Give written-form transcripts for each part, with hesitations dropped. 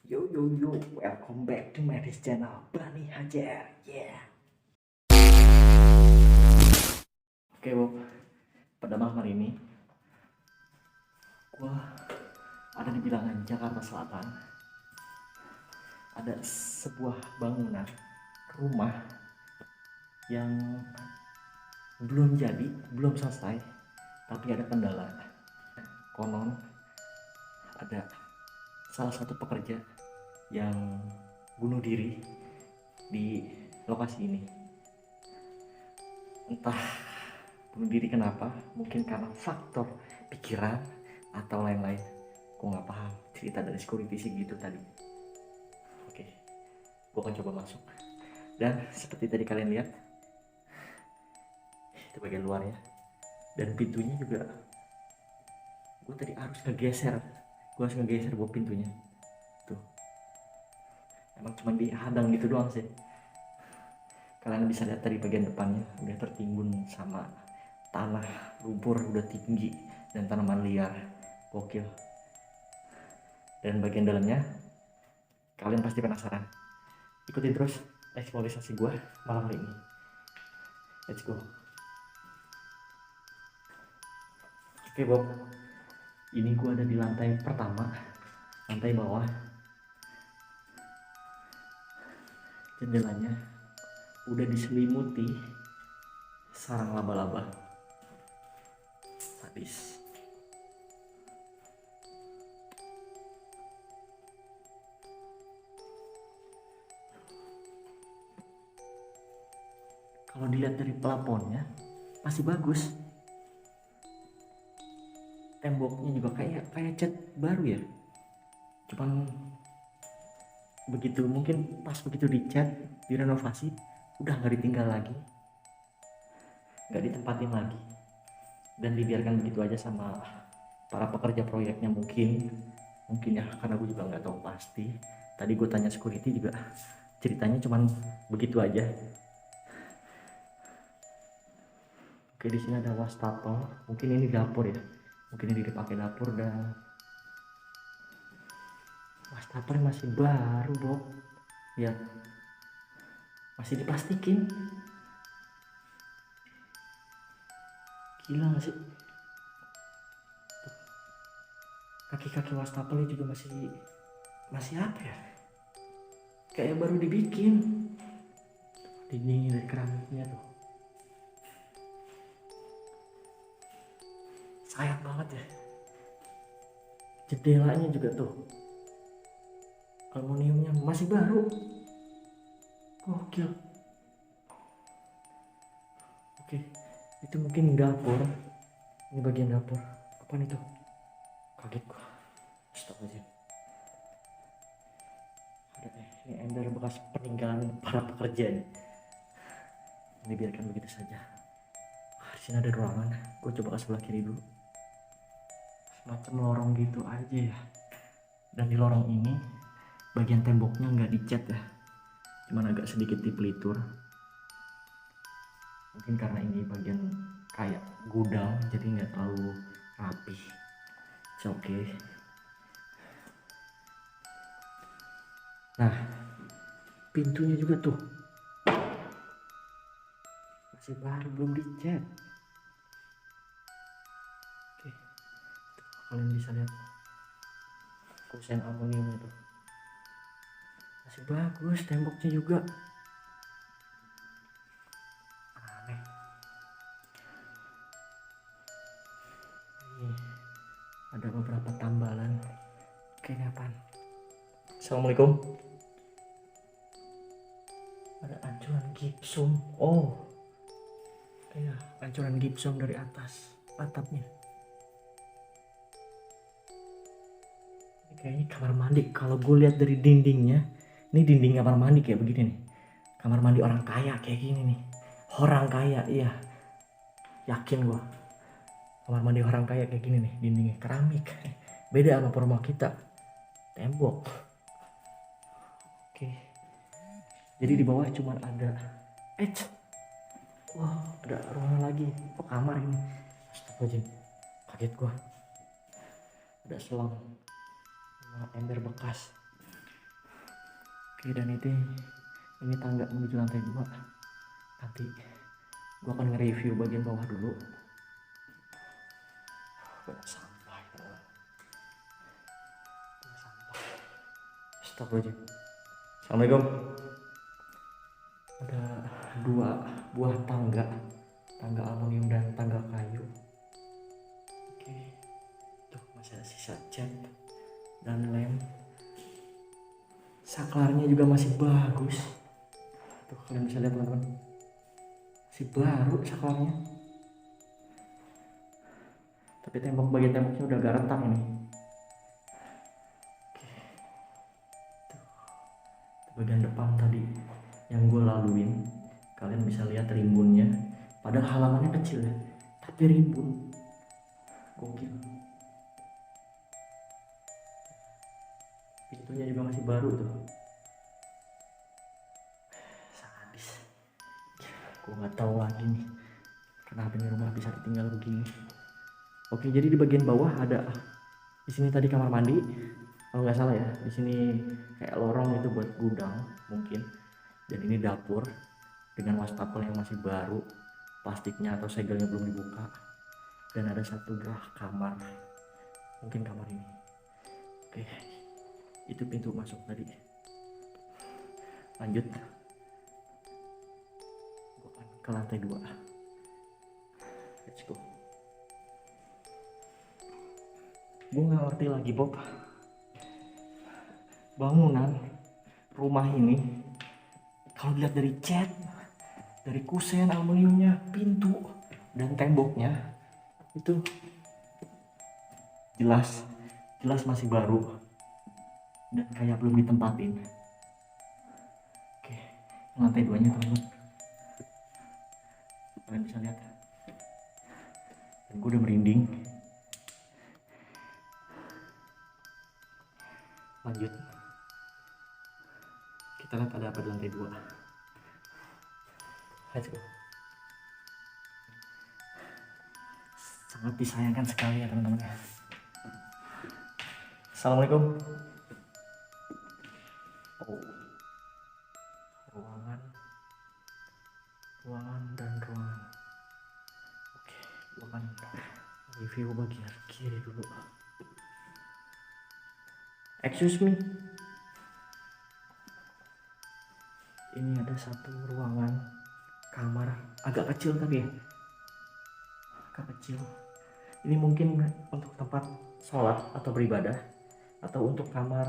Yo yo yo, welcome back to my channel Bani Hajar. Yeah. Oke Bob, pada malam hari ini gua ada di bilangan Jakarta Selatan. Ada sebuah bangunan rumah yang belum jadi, belum selesai, tapi ada kendala. Konon ada salah satu pekerja yang bunuh diri di lokasi ini. Entah bunuh diri kenapa, mungkin karena faktor pikiran atau lain-lain. Gue nggak paham, cerita dari security sih gitu tadi. Oke, gue akan coba masuk. Dan seperti tadi kalian lihat, itu bagian luar ya. Dan pintunya juga, gue tadi harus ngegeser. Gue harus ngegeser buat pintunya. Tuh, emang cuma dihadang gitu doang sih. Kalian bisa lihat dari bagian depannya udah tertimbun sama tanah, lumpur udah tinggi dan tanaman liar. Gokil. Dan bagian dalamnya kalian pasti penasaran. Ikutin terus eksplorasi gue malam hari ini. Let's go. Oke Bob, ini gue ada di lantai pertama, lantai bawah. Jendelanya udah diselimuti sarang laba-laba. Sadis. Kalau dilihat dari plafonnya masih bagus. Temboknya juga kayak cat baru ya. Cuman begitu mungkin pas begitu dicat, direnovasi, udah nggak ditinggal lagi, nggak ditempatin lagi, dan dibiarkan begitu aja sama para pekerja proyeknya mungkin ya, karena gue juga nggak tahu pasti. Tadi gue tanya security juga ceritanya cuman begitu aja. Oke, di sini ada wastafel, mungkin ini dapur ya, mungkin ini dipakai dapur. Dan wastafel masih baru Bob ya, masih diplastikin. Gila gak sih? Kaki-kaki wastafelnya juga masih apa ya, kayak baru dibikin. Dinding dari keramiknya tuh sayang banget ya. Jendelanya juga tuh aluminiumnya masih baru. Gokil. Oke, itu mungkin dapur. Ini bagian dapur. Apaan itu? Kaget gua. Stop aja. Ada ini ember bekas peninggalan para pekerja nih. Ini biarkan begitu saja. Di sini ada ruangan. Gue coba ke sebelah kiri dulu. Semacam lorong gitu aja ya. Dan di lorong ini bagian temboknya nggak dicat ya, cuman agak sedikit dipelitur. Mungkin karena ini bagian kayak gudang, jadi nggak terlalu rapi. Oke. Nah, pintunya juga tuh masih baru, belum dicat. Oke, tuh, kalian bisa lihat kusen aluminiumnya tuh masih bagus. Temboknya juga aneh. Ini ada beberapa tambalan. Kayaknya apaan? Assalamualaikum. Ada ancuran gipsum. Oh, kayak ancuran gipsum dari atas atapnya. Ini kayaknya kamar mandi. Kalau gue lihat dari dindingnya, ini dinding kamar mandi kayak begini nih. Kamar mandi orang kaya kayak gini nih. Orang kaya, iya. Yakin gue. Kamar mandi orang kaya kayak gini nih, dindingnya keramik. Beda sama rumah kita, tembok. Oke. Jadi di bawah cuma ada wah, ada ruangan lagi. Oh, kamar ini. Astagfirullahaladzim, kaget gua. Ada selang sama ember bekas. Oke, dan ini tangga menuju lantai 2. Nanti gua akan nge-review bagian bawah dulu. Banyak sampah itu. Banyak sampah. Astagfirullahaladzim. Assalamualaikum. Ada 2 buah tangga aluminium dan tangga kayu. Oke, tuh masih ada sisa cat dan lem. Saklarnya juga masih bagus. Tuh kalian bisa lihat teman-teman, masih baru saklarnya. Tapi bagian temboknya udah agak retak ini. Oke, tuh bagian depan tadi yang gue laluin, kalian bisa lihat rimbunnya. Padahal halamannya kecil ya, tapi rimbun. Gokil. Pintunya juga masih baru tuh. Sadis. Gue nggak tahu lagi nih kenapa ini rumah bisa ditinggal begini. Oke, jadi di bagian bawah ada, di sini tadi kamar mandi kalau nggak salah ya. Di sini kayak lorong itu buat gudang mungkin. Dan ini dapur dengan wastafel yang masih baru, plastiknya atau segelnya belum dibuka. Dan ada 1 buah kamar, mungkin kamar ini. Oke, itu pintu masuk tadi. Lanjut, gua akan ke lantai 2. Let's go. Gue nggak ngerti lagi Bob, bangunan rumah ini kalau dilihat dari cat, dari kusen aluminiumnya, pintu dan temboknya, itu jelas masih baru dan kayak belum ditempatin. Oke, lantai 2 nya teman-teman, kalian bisa lihat, dan gue udah merinding. Lanjut, kita lihat ada apa di lantai 2. Let's go. Sangat disayangkan sekali ya teman-teman. Assalamualaikum. Oh, ruangan dan ruangan. Oke, gua akan review bagian kiri dulu. Excuse me. Ini ada 1 ruangan kamar, agak kecil tapi ya, agak kecil. Ini mungkin untuk tempat sholat atau beribadah, atau untuk kamar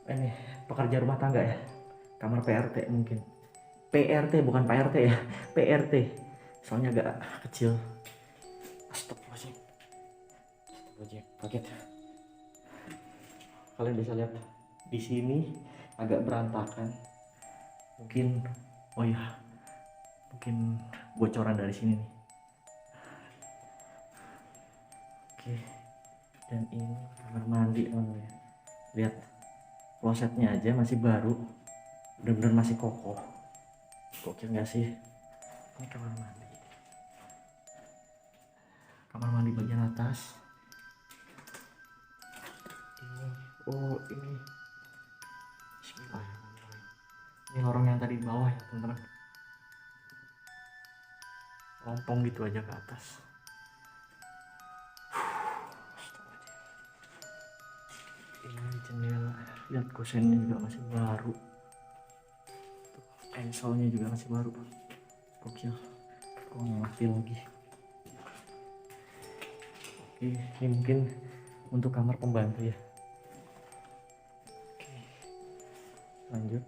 ini pekerja rumah tangga ya, kamar PRT mungkin. PRT bukan PRT ya, PRT. Soalnya agak kecil. Astagfirullahaladzim, kaget. Kalian bisa lihat di sini agak berantakan. Mungkin, oh ya, mungkin bocoran dari sini nih. Oke, dan ini kamar mandi teman-teman ya. Lihat, klosetnya aja masih baru, benar-benar masih kokoh. Gokil nggak sih? Ini kamar mandi. Kamar mandi bagian atas. Ini Bismillahirrahmanirrahim. Ini lorong yang tadi di bawah ya teman-teman. Lompong gitu aja ke atas. Ini jendela. Lihat kusennya juga masih baru. Enselnya juga masih baru. Gokil. Gue nggak ngerti lagi. Oke, ini mungkin untuk kamar pembantu ya. Oke, lanjut.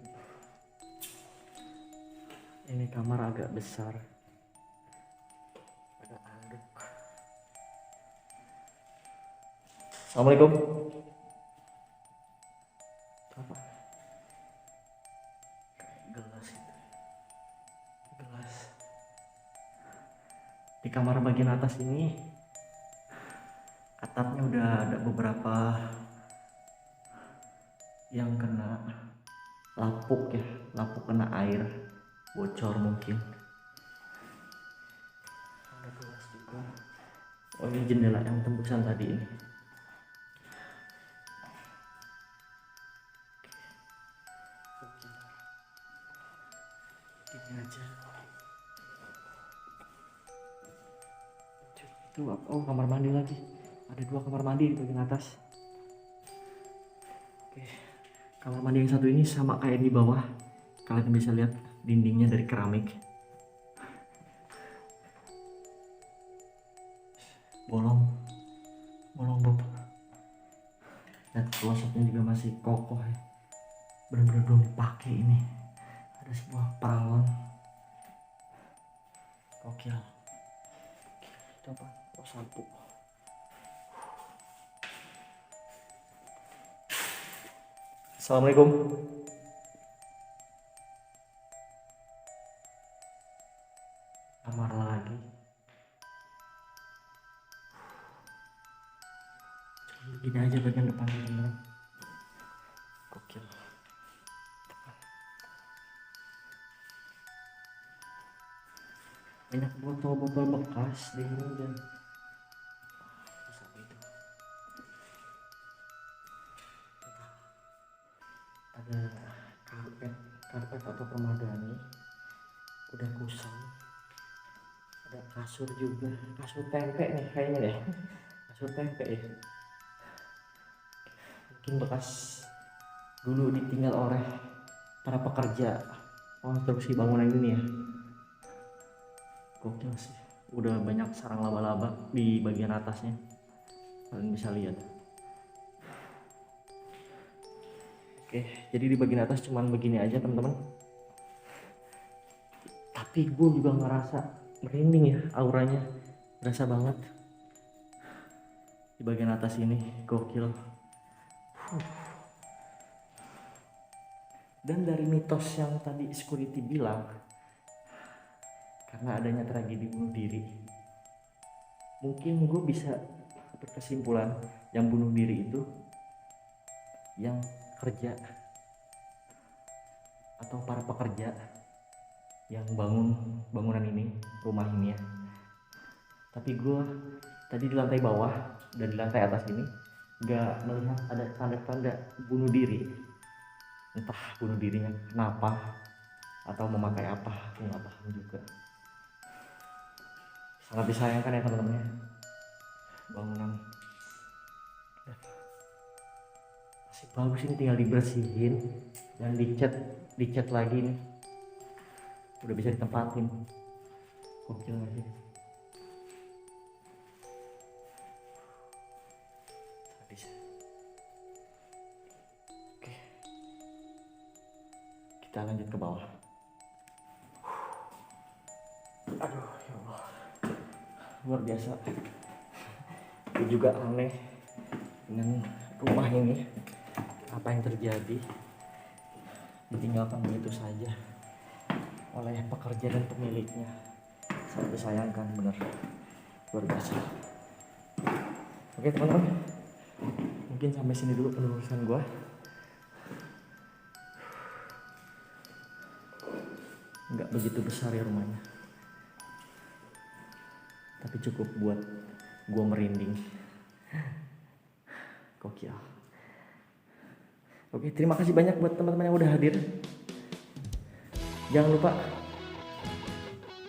Ini kamar agak besar, ada anduk. Assalamualaikum. Apa? Gelas itu. Gelas. Di kamar bagian atas ini atapnya udah ada beberapa yang kena lapuk ya, lapuk kena air, bocor mungkin. Ada gelas juga. Oh, ini jendela yang tembusan tadi ini. Tuh, oh kamar mandi lagi. Ada 2 kamar mandi di bagian atas. Oke, kamar mandi yang satu ini sama kayak di bawah. Kalian bisa lihat dindingnya dari keramik. Bolong Bob. Dan klosetnya juga masih kokoh ya. Benar-benar belum dipakai ini. Ada sebuah paralon. Gokil. Itu apa? Oh, sampo. Assalamualaikum. Kamar lagi. Gini aja bagian depannya teman-teman. Gokil. Banyak botol-botol bekas di sini dan itu. Ada karpet atau permadani udah kusam. Ada kasur juga, kasur tempe nih kayaknya deh. Kasur tempe ya. Mungkin bekas dulu ditinggal oleh para pekerja konstruksi bangunan ini ya. Gokil sih, udah banyak sarang laba-laba di bagian atasnya, kalian bisa lihat. Oke, jadi di bagian atas cuman begini aja teman-teman. Tapi gue juga ngerasa merinding ya, auranya berasa banget di bagian atas ini. Gokil. Dan dari mitos yang tadi security bilang, karena adanya tragedi bunuh diri, mungkin gue bisa berkesimpulan yang bunuh diri itu yang kerja atau para pekerja yang bangun bangunan ini, rumah ini ya. Tapi gue tadi di lantai bawah dan di lantai atas ini gak melihat ada tanda-tanda bunuh diri. Entah bunuh dirinya kenapa atau memakai apa, aku gak paham juga. Sangat disayangkan ya teman-teman ya, bangunan masih bagus ini, tinggal dibersihin dan dicat lagi nih, udah bisa ditempatin. Gokil gak sih? Habis. Oke, kita lanjut ke bawah. Aduh ya Allah, luar biasa. Itu juga aneh dengan rumah ini, apa yang terjadi, ditinggalkan begitu saja oleh pekerja dan pemiliknya. Sangat disayangkan, benar, luar biasa. Oke teman-teman, mungkin sampai sini dulu penulisan gua. Nggak begitu besar ya rumahnya, tapi cukup buat gua merinding. Gokil. Oke, terima kasih banyak buat teman-teman yang udah hadir. Jangan lupa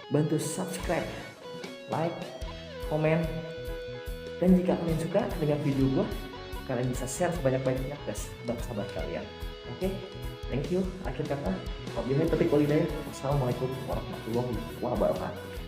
bantu subscribe, like, komen, dan jika kalian suka dengan video gua, kalian bisa share sebanyak-banyaknya ke sahabat-sahabat kalian. Oke, thank you. Akhir kata, wabillahi taufiq wal hidayah. Wassalamualaikum warahmatullahi wabarakatuh.